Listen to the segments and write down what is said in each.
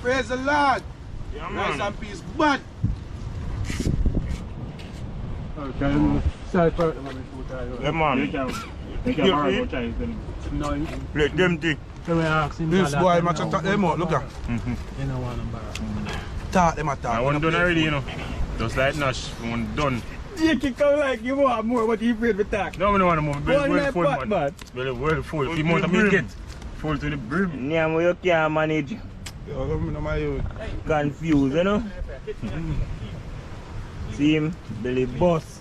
Praise the Lord. Yeah, Nice man. and peace, but Yeah, man. Let them think. this boy must talk them out. Look at. Talk them out. I want done already, you know. Just like Nash, one done. You kick out like you want more, but you afraid to talk. No, I don't want to move. Well full, pot, man. Well full. If you want to get full to the brim. Yeah, but you can't manage. Yo, come on, my youth. Confused, you know? See him, belly boss.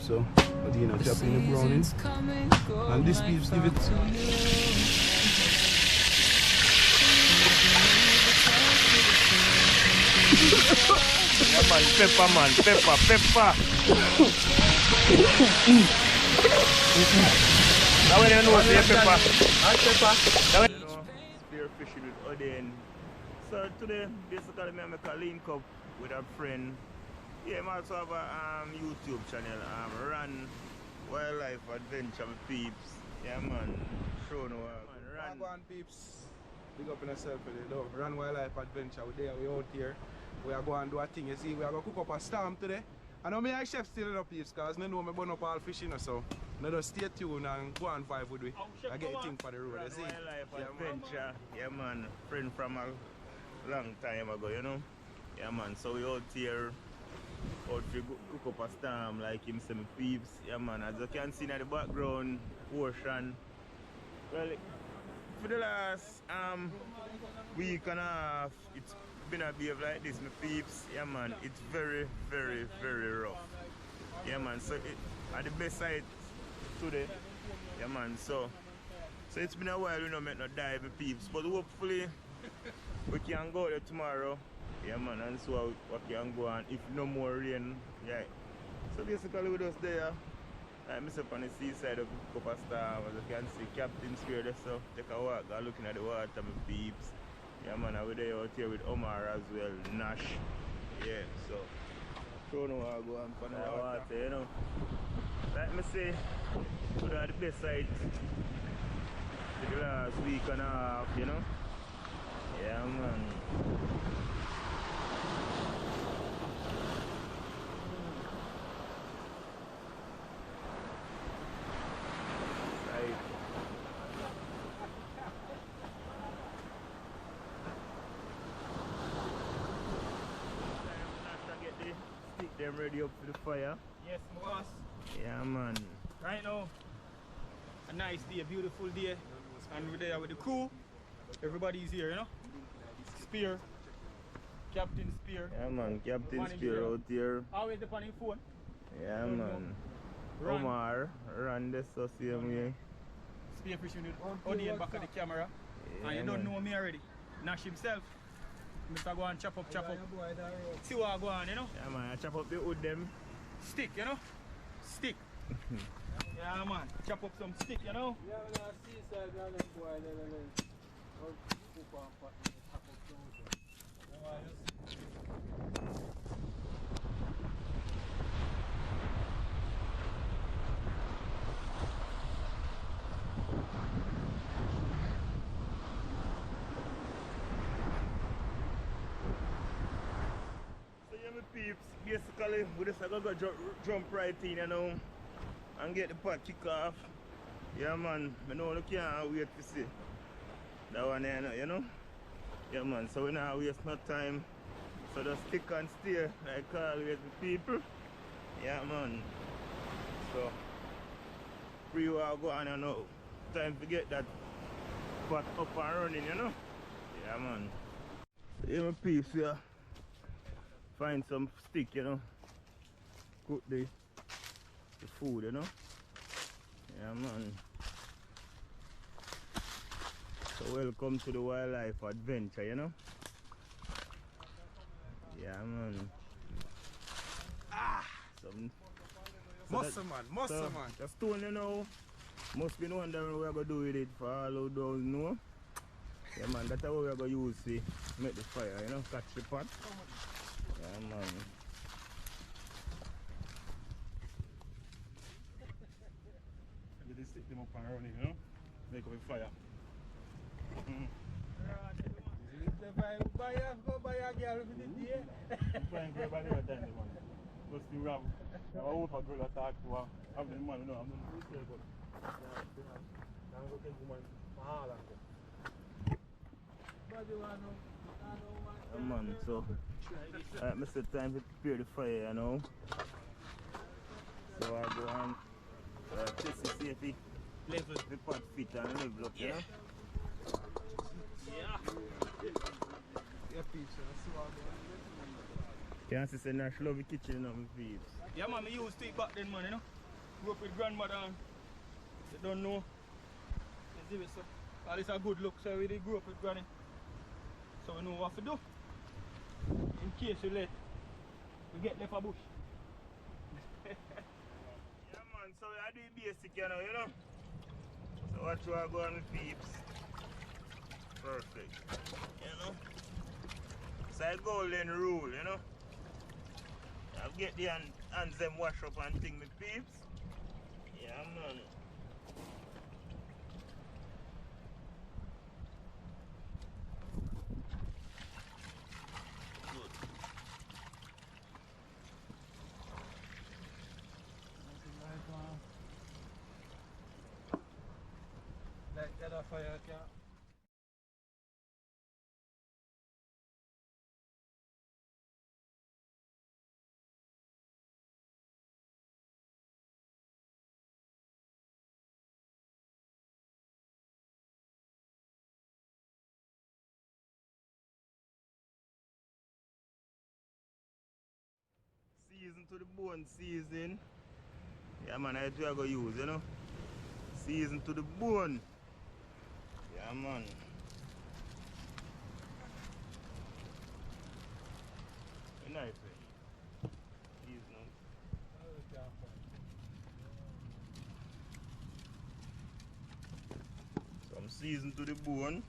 So, Odane chopping the brownie, and this peeps give it. Yeah, man. Pepper, man. Pepper. Now when you know what's pepper. You know, spearfishing with Odane. So today, basically, I make a link up with a friend. Yeah, I also have a YouTube channel, Run Wildlife Adventure with peeps. Yeah, man. Show no Run. Go on, peeps. Big up in yourself for the love. Run Wildlife Adventure. We're there, we're out here. We are going to do a thing. You see, we are going to cook up a storm today. I know me and chef still in the peeps because I know me burn up all fishing, so now just stay tuned and go and vibe with me. I get a thing for the road. Run Wildlife Adventure. Yeah, man. Friend from a long time ago, you know. Yeah, man. So we out here. Out to cook up a storm like him say me peeps. Yeah, man, as you can see in the background, ocean. Well, for the last week and a half, it's been a behave like this, my peeps. Yeah, man, it's very rough. Yeah, man, so at the best side today. Yeah, man, so it's been a while we don't make no dive, my peeps, but hopefully we can go there tomorrow. Yeah, man, and so what can go on if no more rain. Yeah. So basically we just there. I'm up on the seaside of Copper Star. As you can see, Captain Spear there, so take a walk, go looking at the water, my peeps. Yeah, man, we're there out here with Omar as well, Nash. Yeah, so don't know how to go on for the water, you know. Like me say, we're at the best side for the last week and a half, you know. Yeah, man. Them ready up for the fire. Yes, boss. Yeah, man. Right now, a nice day, a beautiful day, and we're there with the crew. Everybody's here, you know. Spear, Captain Spear. Yeah, man. Captain Spear out here. Always up on his phone. Yeah, man. Run. Omar, run this so same way. Spearfishing with Odane back at the camera. Yeah, And you don't know me already. Nash himself. Mr. Go and chop up. See what I go on, you know? Yeah, man, I chop up the wood them. Stick, you know? Stick. Yeah, man. Chop up some stick, you know? Yeah, man, I see side and then boy, then. Peeps, basically we just gotta go jump right in, you know, and get the pot kick off. Yeah, man, I know you can't wait to see that one there, you know. Yeah, man, so we not waste no time, so just stick and stay like always with people. Yeah, man, so free while go on and now. Time to get that pot up and running, you know? Yeah, man. Here my piece here. Find some stick, you know. Cook the food, you know? Yeah, man. So welcome to the wildlife adventure, you know? Yeah, man. Muscle man. The stone, you know, must be wondering what we're going to do with it for all who don't know. Yeah, man, that's how we're going to use to make the fire, you know, catch the pot. Yeah, man. You just stick them up and run it, you know? Make up a fire. Go buy a girl for the day. I'm trying to grab another time, man. Just the ram. I hope a girl attack to her. I'm the man, you know, I'm not really but I'm going to take the man for all of them. Yeah, man, so Mr. Time to prepare the fire, you know. So I go and test to see if it level the pot fit and level up, you know. Yeah, peeps, that's what You can see Nash love the kitchen, you know, my peeps. Yeah, man, I used to it back then, man, you know. Grew up with grandmother and they don't know. You see it, so. All this a good look, so we did grow up with granny. So we know what to do. In case we get left a bush. Yeah, man, so I do basic, you know. So what you are going with peeps? Perfect. You know? It's a golden rule, you know? I'll get the hands them wash up and thing with peeps. Yeah, man. Good. like that fire, yeah. Season to the bone, season. Yeah, man, that's what I go use, you know. Season to the bone. Yeah, man. Very nice, man. Season. Some season to the bone.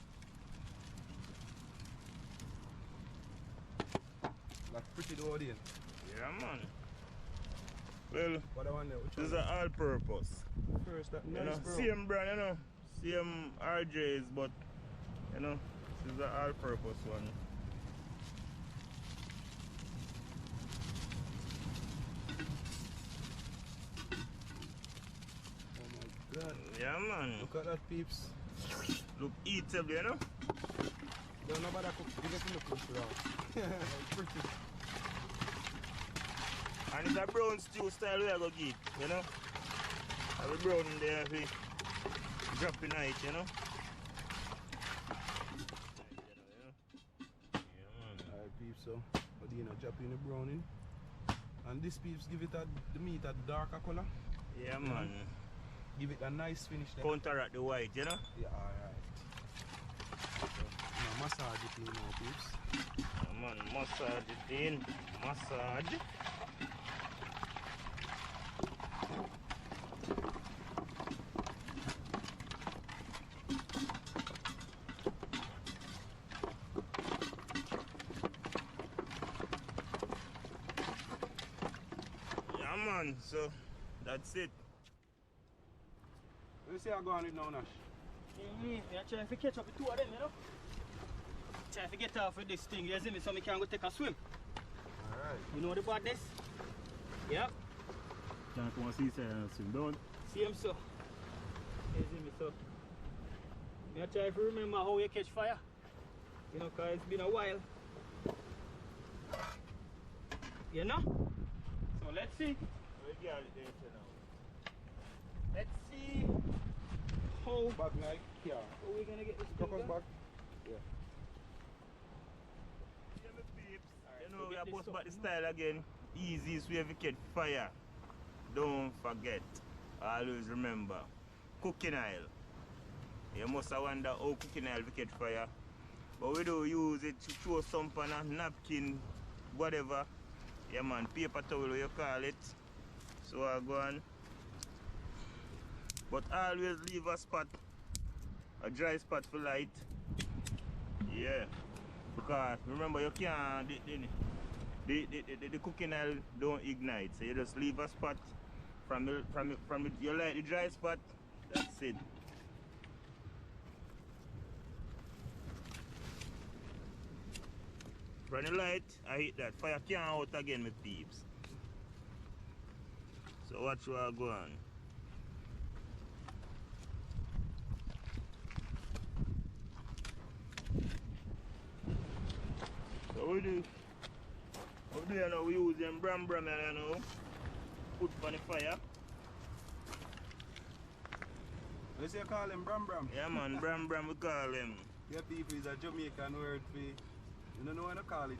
That's pretty the audience. Yeah, man. Well, What I want this is an all-purpose. First, that You nice, know, bro. same brand, you know, same RJs, but you know, this is an all-purpose one. Oh my god. Yeah, man. Look at that, peeps. Look eatable, you know. Don't know about that cook. Give it to me, push it out. Pretty. And it's a brown stew style we are going to get, you know. Have a brown in there if we drop in it, you know. Yeah, man. Alright, peeps, so Odane drop in the browning. And this, peeps, give it the meat a darker color. Yeah, man. Give it a nice finish there. Counteract the white, you know. Yeah, alright. Now massage it in now, peeps. Yeah, man. Massage it in. Massage. Yeah, man. So that's it. Let me see how go on it now, Nash. I'm trying to catch up with two of them, you know. Trying to get off with this thing, you see me, so I can go take a swim. Alright. You know about this? Yeah. Can't come and see and swim down. See him, so. You see me, so. I'm trying to remember how you catch fire. You know, because it's been a while. You know? So let's see. Let's see how Back like, yeah. are we gonna get this Focus thing back. Yeah. Yeah, my peeps. Alright, You know, so we get are this supposed back the up, style again. Easiest way to catch fire. Don't forget. Always remember. Cooking oil. You must wonder how cooking oil will catch fire. But we do use it to throw some on a napkin, whatever. Yeah man, paper towel you call it. So I go on. But always leave a spot. A dry spot for light. Yeah. Because remember you can't the cooking oil don't ignite. So you just leave a spot from you light the dry spot. That's it. Run the light, I hit that. Fire can't out again, my peeps. So watch where I go on. So we do. Up there now we use them bram you know. Put on the fire. Let's say you call him Bram Bram. Yeah man, bram we call them. Yeah, people is a Jamaican word for, you don't know what to call it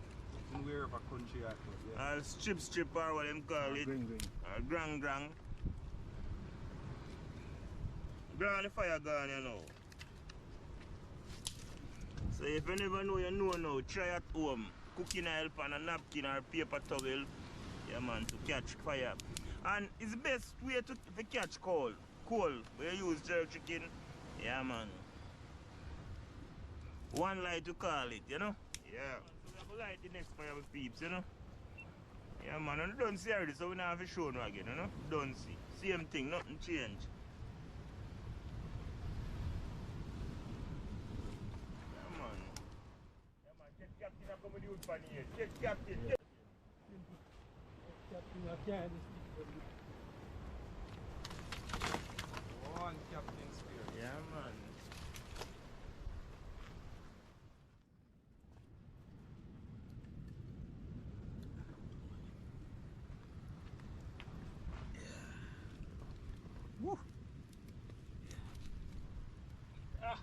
in wherever country at, but yeah. Strip or what them call it. Grang. Grang the fire gone, you know. So if you never know, you know now. Try at home. Cooking oil on a napkin or paper towel. Yeah man, to catch fire. And it's the best way to catch coal. Coal, where you use jerk chicken. Yeah man. One light to call it, you know? Yeah. So we have to light the next fire with peeps, you know? Yeah man, and don't see already, so we don't have to show no again, you know? Don't see. Same thing, nothing change. Yeah man. Yeah man, get captain and come with you for here. Get captain. Captain, I can't One Captain Spear. Yeah man. Woo! Ah!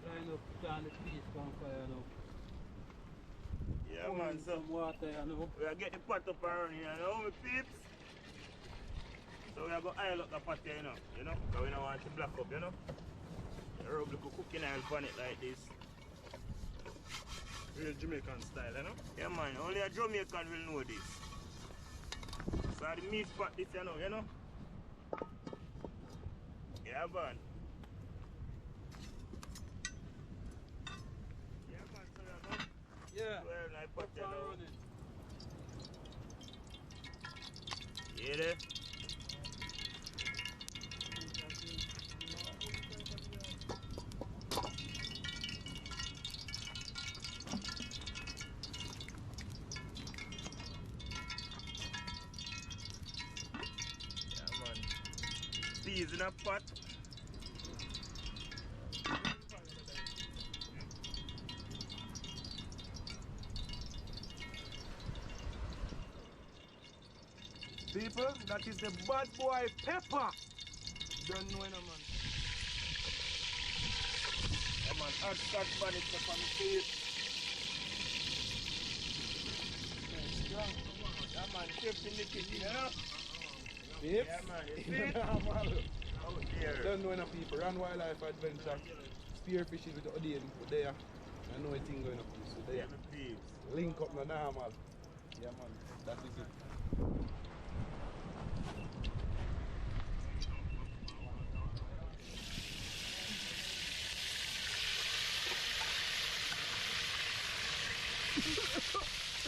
Line up, turn the piece on fire now. Yeah Pour man, in so some water, you know. we are get the pot up around here, you know, my peeps. So we are going to oil up the pot here, you know, because we don't want it to black up, you know. You rub the cooking oil on it like this. Real Jamaican style, you know? Yeah man, only a Jamaican will know this. So the meat pot this, you know, Yeah man. Yeah man, so you know. Yeah. Well, I pot you know. Running. Yeah there. Peas in a pot. People, that is the bad boy pepper. Don't know, no man. Yeah man, hot Spanish pepper on the face. Yeah man, chips in the kitchen, you know? Peeps? Yeah man, you see? Out here. Don't know, no people. Run Wildlife Adventure. Spearfishing with Odane there. I know a thing going up so there. Yeah, my peeps. Link up no normal. Yeah man, that is it.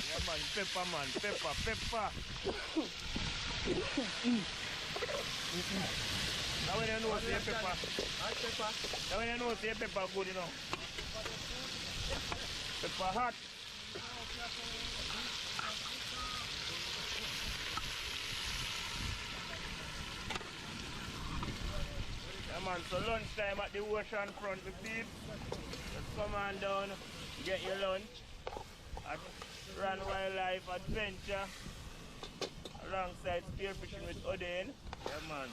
Yeah man, pepper. Now when you know say pepper. Hot pepper. Now when you know say pepper good, you know. Pepper hot. Yeah man, so lunchtime at the ocean front with people. Just come on down, get your lunch. At Run Wildlife Adventure alongside Spearfishing with Odane. Yeah man.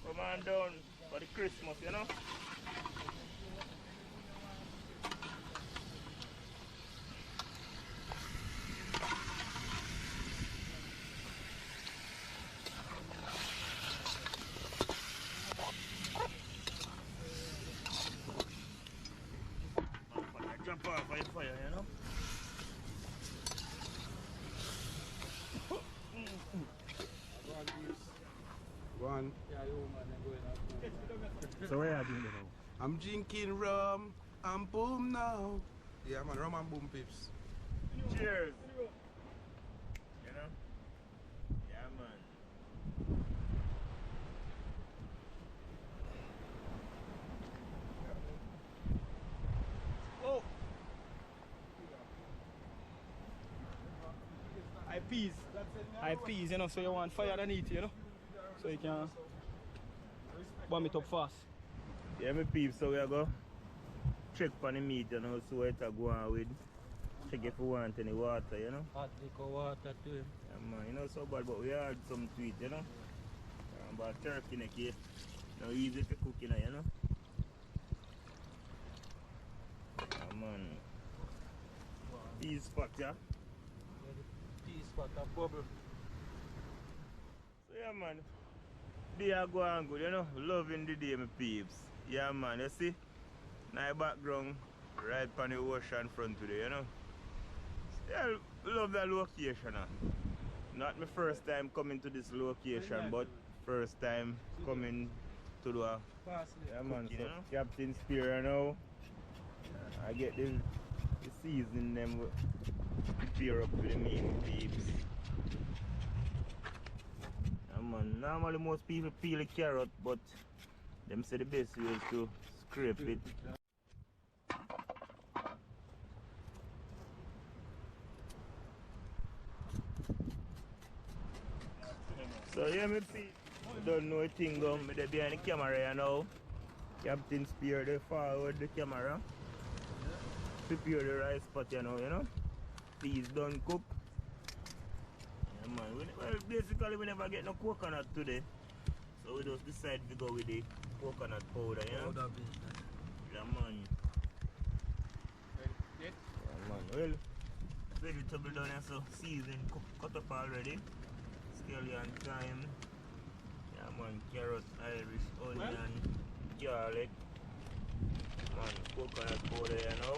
Come on down for the Christmas, you know. Jump off by the fire, you know. One. So where are you doing now? I'm drinking rum and boom now. Yeah man, rum and boom pips. Cheers. You know? Yeah man. Oh! I peas, you know, so you want fire underneath, you know? So you can bomb it up fast. Yeah, my peeps, so we are go check for the meat, you know, so what I go on with. Check if we want any water, you know. Hot liquor water too. Yeah man, you know so bad, but we add some to it, you know. But turkey neck here, now easy to cook, you know. Yeah man. Peas spot, yeah. Peas spot and bubble. So yeah man, day are going good, you know. Loving the day, my peeps. Yeah man, you see? Nice background, right on the ocean front today, you know. Still love that location. Not my first time coming to this location, but first time coming to the yeah man, so Captain Spear now. I get the season them prepare up with the meat peeps. Yeah man, normally most people peel the carrot, but them say the best way is to scrape it. So yeah, me see, don't know a thing going behind the camera here now. Captain Spear they forward the camera. Prepare the rice pot, you know. Peas done cook. Yeah man, well basically we never get no coconut today. So we just decide to go with the coconut powder, you know. Yeah man. Yeah man, well, vegetable done here, so seasoned, cut up already. Scallion thyme, yeah man, carrot, Irish, onion, garlic, man, coconut powder, you know.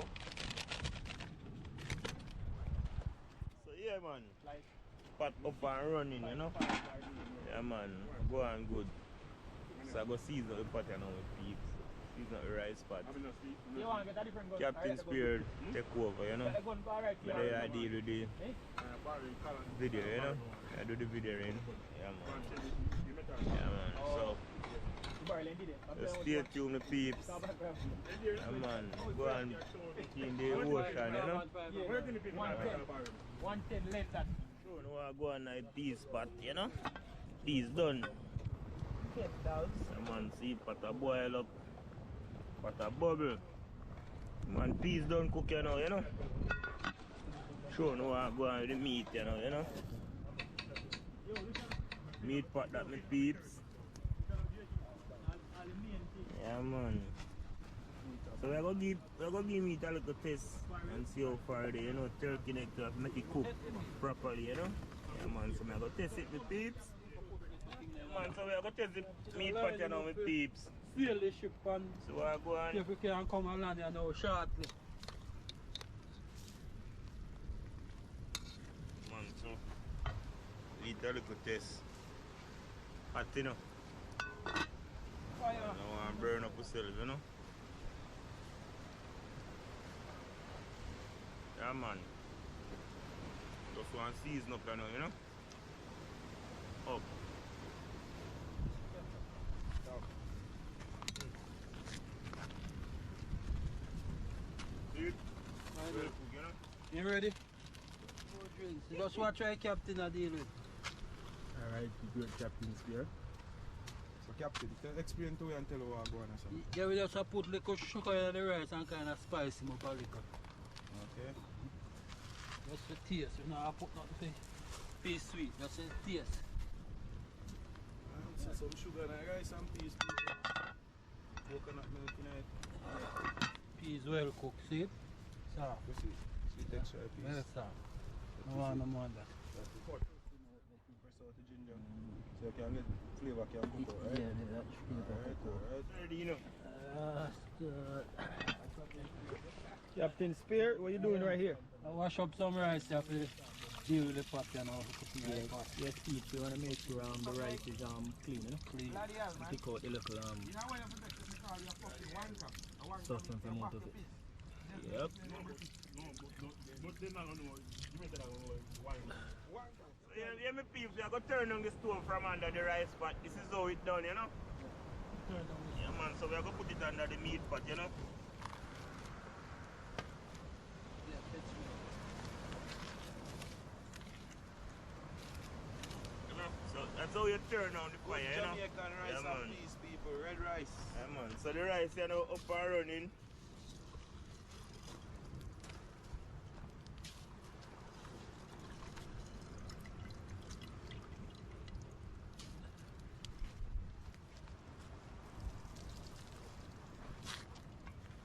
So yeah man, pot up and running, you know. Yeah man, go on good. So I go season the pot, you know, with peeps. Season the rice pot. Captain Spear take over, you know. But I deal with the video, you know. I do the video in. Yeah man. Yeah man. So just stay tuned with peeps. Yeah man. Go and in the ocean, you know. 110 later. So now I go on a peas pot, you know. Peas done. Yeah man, see pot a boil up. Pot a bubble. Man, peas done cook, you know. Sure now I go on with the meat, you know. Meat pot that me peeps. Yeah man. So we're gonna give meat a little test and see how far it is, you know. Turkey neck to make it cook properly, you know. Yeah man, so I'm gonna test it with peeps. Yeah man, so we're gonna test the meat pot, you know, with peeps. Feel the ship and so I go on. if we can come and land here now shortly. Man, so eat a little test. Hot, you know. Fire. I don't want to burn up yourself, you know. Yeah man. Just want to season up, you know. Up. You ready? Just what try Captain a deal with. Alright, good Captain Spear. So Captain, explain to me and tell you what I'm going on. Yeah, we just put little sugar in the rice and kind of spice him up a little. Okay. Just for taste. You know, I put nothing for be sweet. Just for taste. So some sugar and rice and peas, people. Coconut milk in it. Peas well cooked, see it? Soft. Sweet texture peas. Very soft. No one no more than that. Press out the ginger. So you can get flavor can cook out, right? Yeah, that's Alright. Ready, you know. good. Captain Spear, what you doing right here? I wash up some rice there for deal with the pot, you know. Yes, eat. You want to make sure the rice is clean, you know? Clean. Take out the little substance out of it. Yep. Yeah, my peeps, we are going to turn on the stove from under the rice pot. This is how it's done, you know? Yeah, man, so we are going to put it under the meat pot, you know? So that's how you turn on the fire, you know? Jamaican rice and peas, people. Red rice. Yeah, man. So the rice, you know, up and running.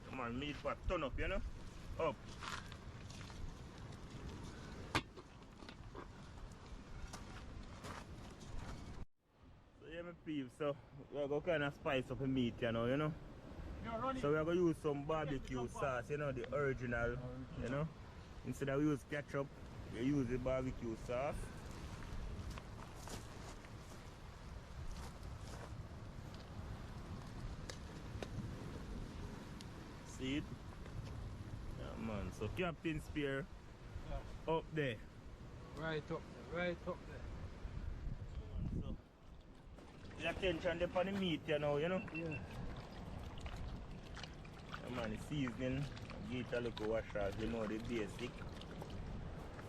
Come on, meat pot, turn up, you know? Up. So yeah, my peeps, so we're going to kind of spice up the meat, you know? So we're going to use some barbecue sauce, you know, the original, you know? Instead of use ketchup, we use the barbecue sauce. See it? Yeah, man. So Captain Spear up there. Right up there, right up there. So the attention upon the meat, you know? Yeah. Yeah, man, the seasoning, give it a little wash out, you know, the basic.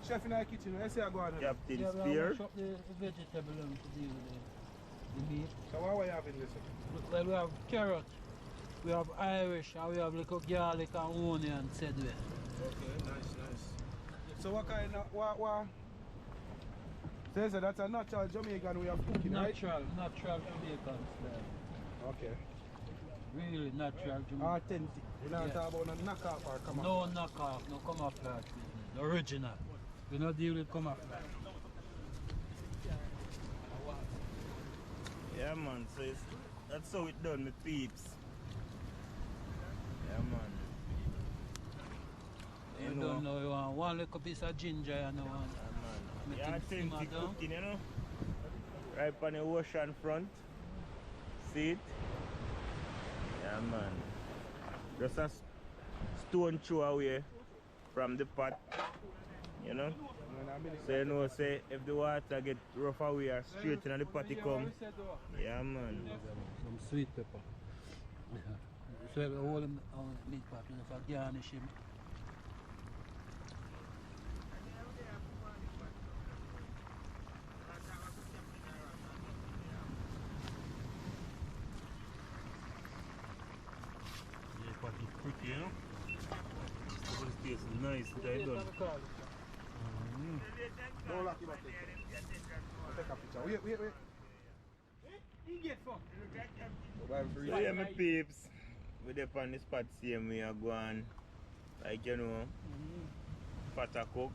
Chef in our kitchen, let's say I go on. Captain Yeah, Spear. we have the vegetable to deal with the meat. So what are we having this? Well, we have carrot, we have Irish, and we have little garlic and onion said way. Okay, nice. So what kind of, what? So that's a natural Jamaican way of cooking, right? Natural Jamaican style. Okay. Really natural Jamaican. Authentic. We're not talking about no knockoff or come No knockoff, no camouflage business. The original. We don't deal with camouflage. Yeah, man, so that's how it done, my peeps. Yeah, man. You don't know, you want one little piece of ginger and one. Yeah, man. Yeah, authentic cooking, you know? Right on the ocean front. See it? Yeah, man. Just a stone throw away from the pot, you know? So you know, say if the water get rough away or straight in the pot it come. Yeah, man. Some sweet pepper. Yeah. So we hold them on the meat pot and if I garnish him. Yeah, pot is pretty, you know? This tastes nice, they done. Don't lock him up. Take a picture. Wait. You get some. So yeah, my peeps, we dey on the spot same way I go on, like you know, pot a cook.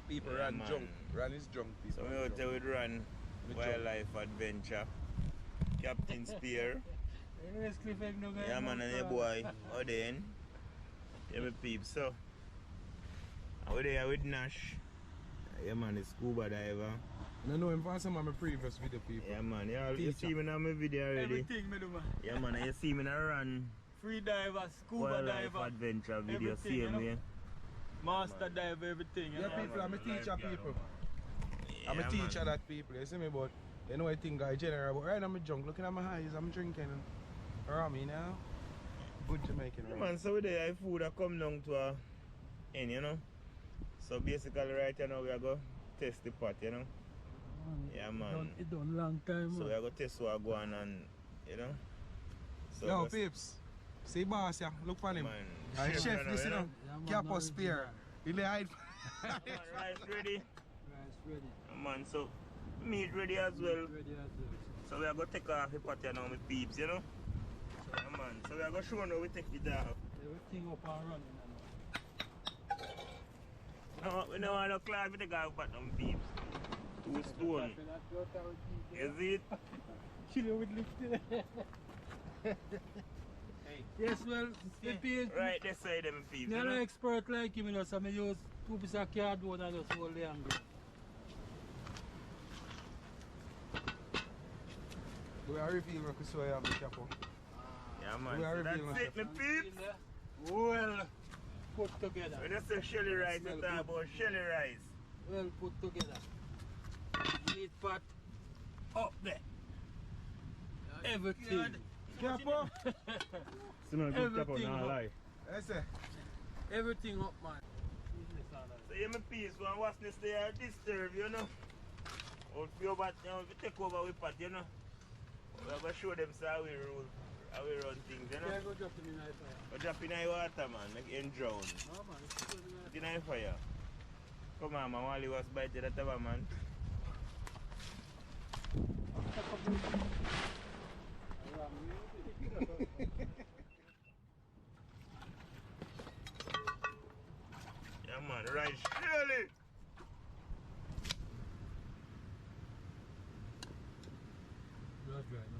People Yeah, run man. drunk. Run is drunk people. So we out there with run wildlife adventure. Captain Spear. Yeah, man, and your boy Odane. Yeah, my peeps. So we're there with Nash. Yeah, man, the scuba diver. I know him from some of my previous video people. Yeah, man, you see me in my video already. Everything me do, man. Yeah, man, you see me in a run Free diver, scuba wildlife diver, adventure video, everything, same you know? way. master diver, everything. You Yeah, know? people, I'm a teacher, people. I'm a Yeah, teacher man. that people, you see me, but you know I think I general, but right now I'm drunk, looking at my eyes, I'm drinking rum, you know? Good Jamaican Yeah, rum. man, so with the food that come down to a end, you know? So basically right now we are going to test the pot, you know? Yeah, man. It done long time. So we are going to test what I go on and, you know? So Yo, just- peeps, see boss, yeah, look for him. Man, And chef chef, now, listen you know? up, Capo Spear. He lay hide. Rice ready. Rice ready. Man, so meat ready as well. Ready as well. So we are going to take off the patty now with peeps, you know. So, man, so we are going to show now we take it off. Everything up and running. No, we don't want to climb with the guy but them peeps. 2 stone. Is it? Chill with lift. Yes, well, the peeps. Right, this side them peeps. You're You an know? expert like him, you know, so I use 2 pieces of cardboard and just hold the angle. We are revealing what we saw you have the capo. Yeah, man. We are So that's revealing it, my peeps. Well put together. When you say shelly rice, you talk about shelly rice. Well put together. Meat pot up there. Everything. Capo! Smell good capo, Everything nah up. lie. I say. Everything up, man. So you my peeps, when what's this they are disturbed, you know. If you take over with pot, you know. We're going to show them how we roll, how we run things, you know. Yeah, go drop them in the fire. Go drop in the water, man, make it drown. No, man, it's good in In the fire. Come on, man, while he was biting that other man. Yeah, man, right, surely. That's right.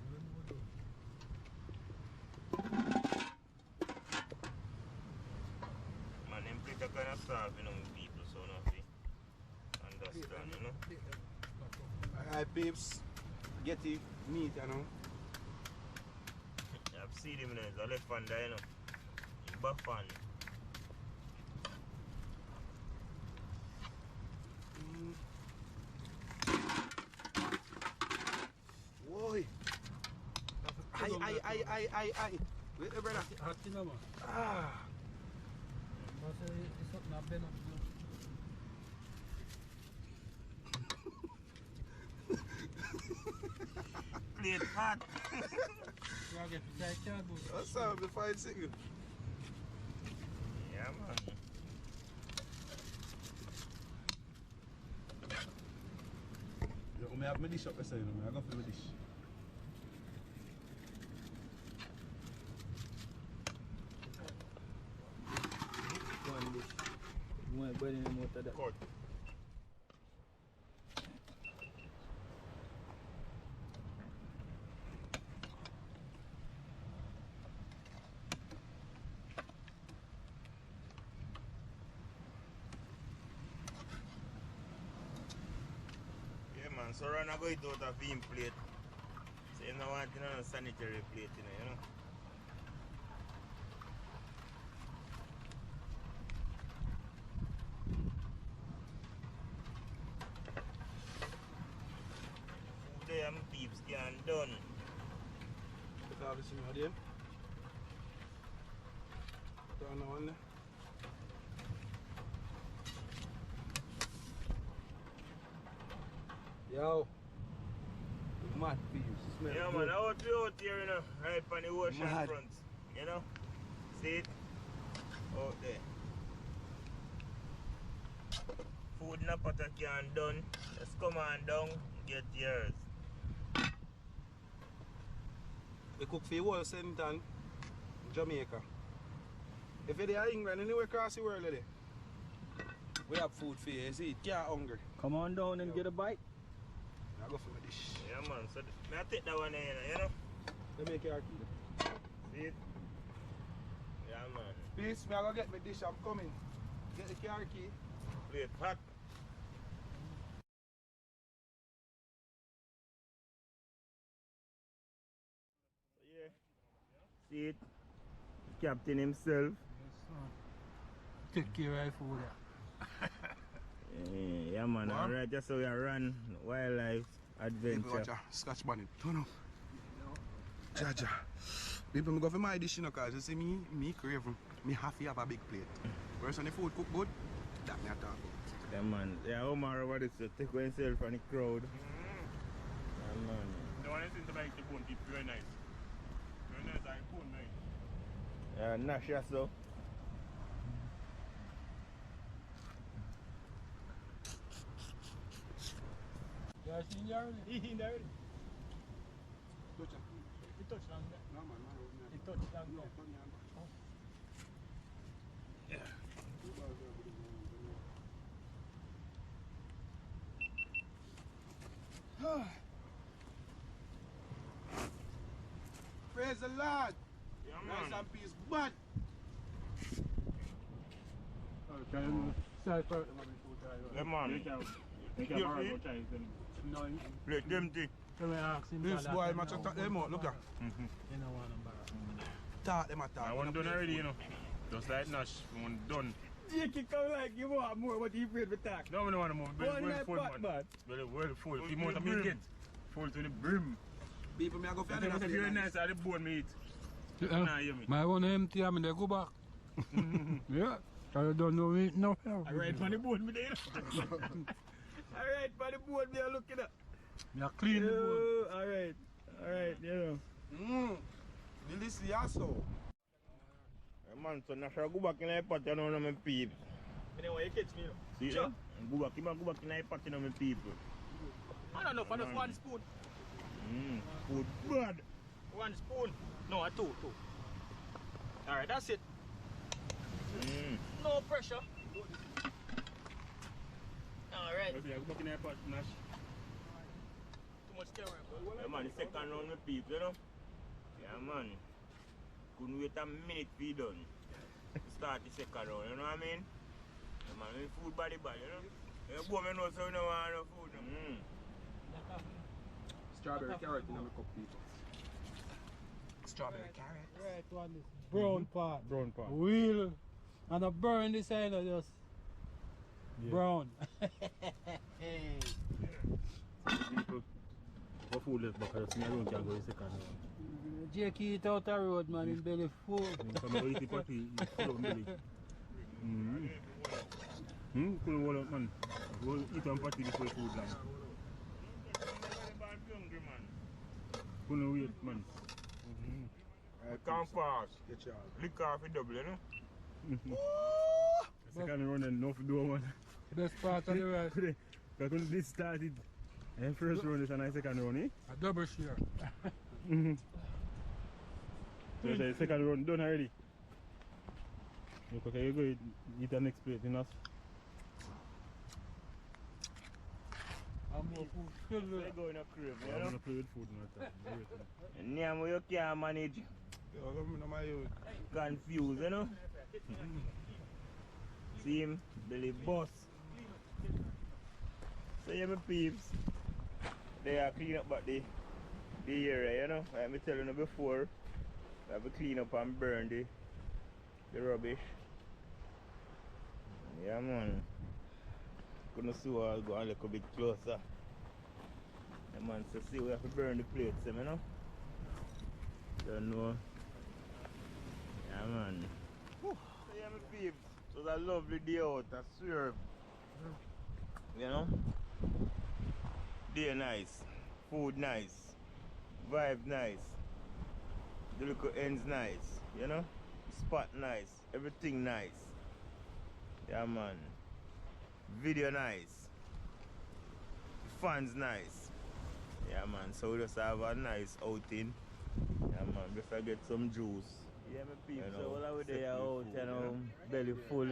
Man, them plate are kind of soft, you know, people, so nothing. Understand, you know. Alright, peeps. Get the meat, you know. I've seen him, you know, he's a left hand there, you know. He's back hand. Whoa. Aye. Wait, brother. Hot in the man. Ah. But it's something I've been up Plate hot. to. You get to take cardboard. What's up, the fine signal? Yeah, man. Yo, I have my dish up beside me. I go for my dish. One dish. You want to burn him out of that. Cut. Yeah, man, so run a go it out of him plate. So you don't want no sanitary plate, you know. Food there, my peeps can done. Put all this in your game. Turn on there. Yo. Mad peas. Smell Yeah, good. man, out here, you know, right on the ocean Mad. front, you know. See it? Out there. Food in a pot of can done. Just come on down, get yours. We cook for the whole Central Jamaica. If you're in England, anywhere across the world, we have food for you. You see, you're hungry. Come on down and get a bite. I go for my dish. Yeah, man, so I take that one in, you know. Let me make your key. See it? Yeah, man. Please, me I go get my dish. I'm coming. Get the car key. Plate hot. Yeah. See it? Captain himself. Take care of food. Yeah, man. What? Alright, just so we run wildlife adventure. Watch out. Scotch bonnet. Turn up. Jaja. People, I go for my dish, you know, because you see me craving. Me have to have a big plate. First, when the food cook good, that me I talk about. Yeah, man. Yeah, Omar over this to take himself from the crowd. Yeah, man. The one I think to make the bone is very nice. Very nice, I bone nice. Yeah, Nash, yeah, so. I seen you already. He in there already. Touch it. He touched down there. No, man. He touched down No, there. turn your hand back. Yeah. Praise the Lord. Yeah, Nice man. and peace. But Yeah, man. You can borrow no time. No, Plate empty. so I asked him. this that boy, time man, now. talk them out. Look at. You don't want to borrow. Talk them a talk. I want done already, you know. Just like Nash, one done. Jakey come like you want more, but he afraid to talk. No, I don't want to move. One Well night full, pot, man. man. Well full. Full The to amount the of meat brim. get. Full to the brim. People, me I go for If you're nice, I the bone me eat. Nah, hear me. My one empty, I mean, they go back. Yeah. I don't know it no. Alright, for the board, me there. Alright, for the board, me are looking at. Me a clean the board. Alright, you know. Delicioso. Yeah, man, so Nash, I go back in the pot, you know, my people. Me know why you catch me, you know. See Sure. that? Go back in the pot, you know, my people. I don't know, for the 1 spoon. Food bad. 1 spoon. No, 2. Alright, that's it. No pressure. Alright. Okay, I go back in the pot, Nash. Too much steroid, bro. Yeah, man, the second round, my people, you know. Yeah, man. Couldn't wait a minute for it done. To start the second round, you know what I mean? Yeah, man, the food body bad, you know. You go me know so you don't want no food. Strawberry carrot in my cup, people. Strawberry carrot. Right one is brown part. Brown part. Wheel. And a burn this side of just brown. Hey. People, for food left back, I just me alone can go the second round. Jake eat out the road, man, his belly full. Come on, eat the patty, it's full of belly. Cool wall up, man. Go eat one patty before food lang. Couldn't wait, man. Can't pass. Get your Lick off the double, you know. Second round and enough do, man. Best part of the rest. Because when this started, and first round is a nice second round, eh? A double share. So the second round done already. Okay, you go eat the next plate, you know. And more food still So you there. go in a crib, you I'm know. gonna play with food now. And name you can't manage. Yo, come to my youth. Confused, you know. See him, belly boss. So yeah, my peeps, they are clean up back the area, you know. Like me telling you before, we have to clean up and burn the rubbish. Yeah, man. Gonna see I'll go a little bit closer. Yeah, man, so see we have to burn the plates, you know. Don't know. Yeah, man. So yeah, my peeps, it was a lovely day out, I swear. You know? Day nice, food nice, vibe nice, the little ends nice, you know? Spot nice, everything nice. Yeah, man. Video nice, fans nice. Yeah, man, so we just have a nice outing. Yeah, man, just to get some juice. Yeah, my people, you know, so while we're there out, you know, belly full.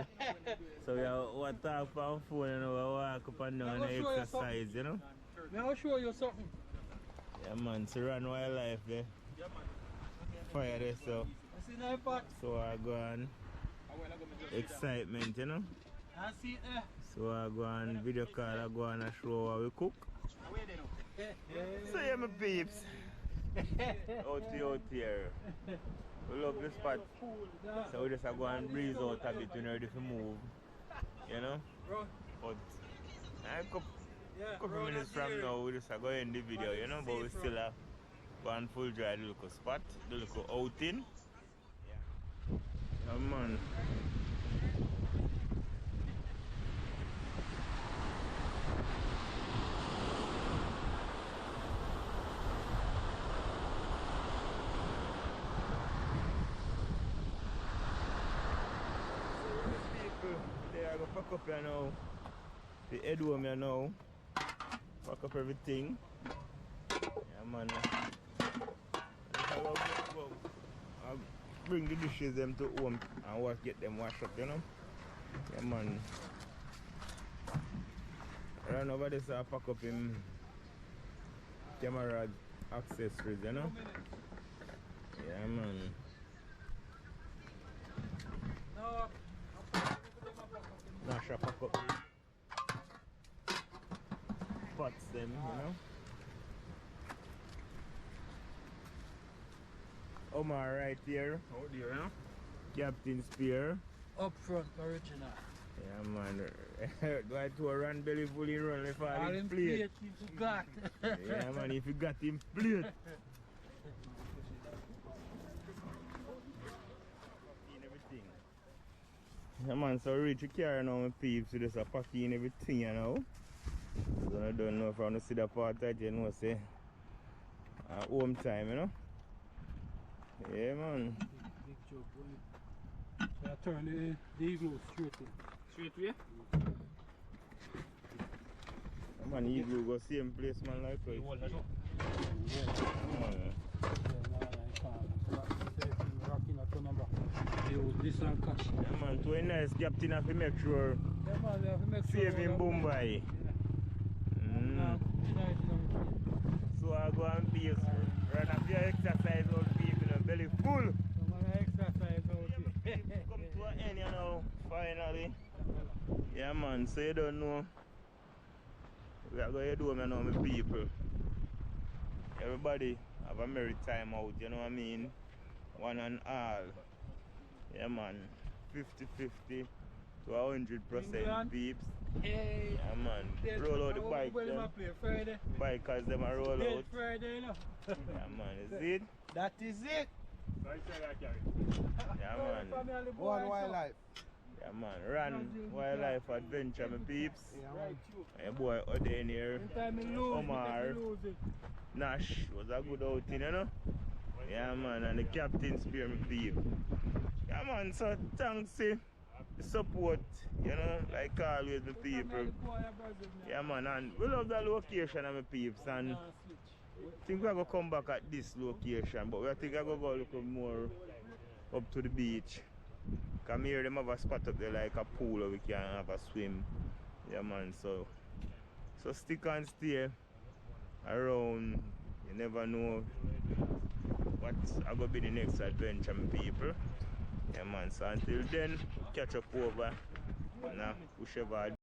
So we want to talk on phone, you know, we walk up and down and exercise, you know. May I show you something? Yeah, man, so run wildlife there. Fire there, so. I see that pot. So I go on excitement, you know. I see it there. So I go on video call, I go on a show how we cook. So yeah, my peeps. Out here. We love this spot. So we just go and breeze out a bit when we're ready to move. You know? But a couple minutes from now we just go end the video, you know, but we still have one full dry the local spot, the local outing. Yeah, man. People, they are going to pack up here now. The head home here now. pack up everything. Yeah, man. I'll bring the dishes them to home and get them washed up, you know. Yeah, man. Run over this, I'll pack up him camera accessories, you know. Yeah, man. No. Nash pack up pots them, you know. Omar right here. Out there, you know. Captain Spear. Up front, original. Yeah, man. Do I to run belly fully run if I All him him plate? plate you forgot. Yeah, man, if you got him plate. Everything. Yeah, man, so rich you carry now my peeps, so just a packing everything, you know. So I don't know if I want to see the part that you know, say home time, you know. Yeah, man. Big joke, boy. So I turn the igloo straight in. Straight way. Yeah, man, you go same place, man, like You hold that up. This one catch. Yeah, man, to a nice captain have to make sure Yeah, man, we have to make sure. save him Bombay. So I go and be run up your exercise all people, belly full. Exercise out here. Come to an end, you know, finally. Yeah, man, so you don't know. We are going to do, you know, my people. Everybody have a merry time out, you know what I mean? One and all. Yeah, man. 50-50 to 100% peeps. Hey. Yeah, man. Roll out the bike. Bikers, them are roll out. Friday, you know. Yeah, man. Is it? That is it. Yeah, man. One wildlife. Yeah, man. Run wildlife adventure, my peeps. Yeah, man. My boy Odane here. Omar. Lose. Nash was a good outing, you know. Yeah, man. And the captain Spear, my peep. Yeah, man. So thanks the support, you know, like always, my people. Yeah, man. And we love the location of my peeps. And I think we're going to come back at this location, but we think I'm going to go look more up to the beach. Come here, them have a spot up there like a pool where we can have a swim. Yeah, man. So stick and stay around. You never know what's going to be the next adventure, my people. Yeah, man. So until then, catch up over. Nah, whichever.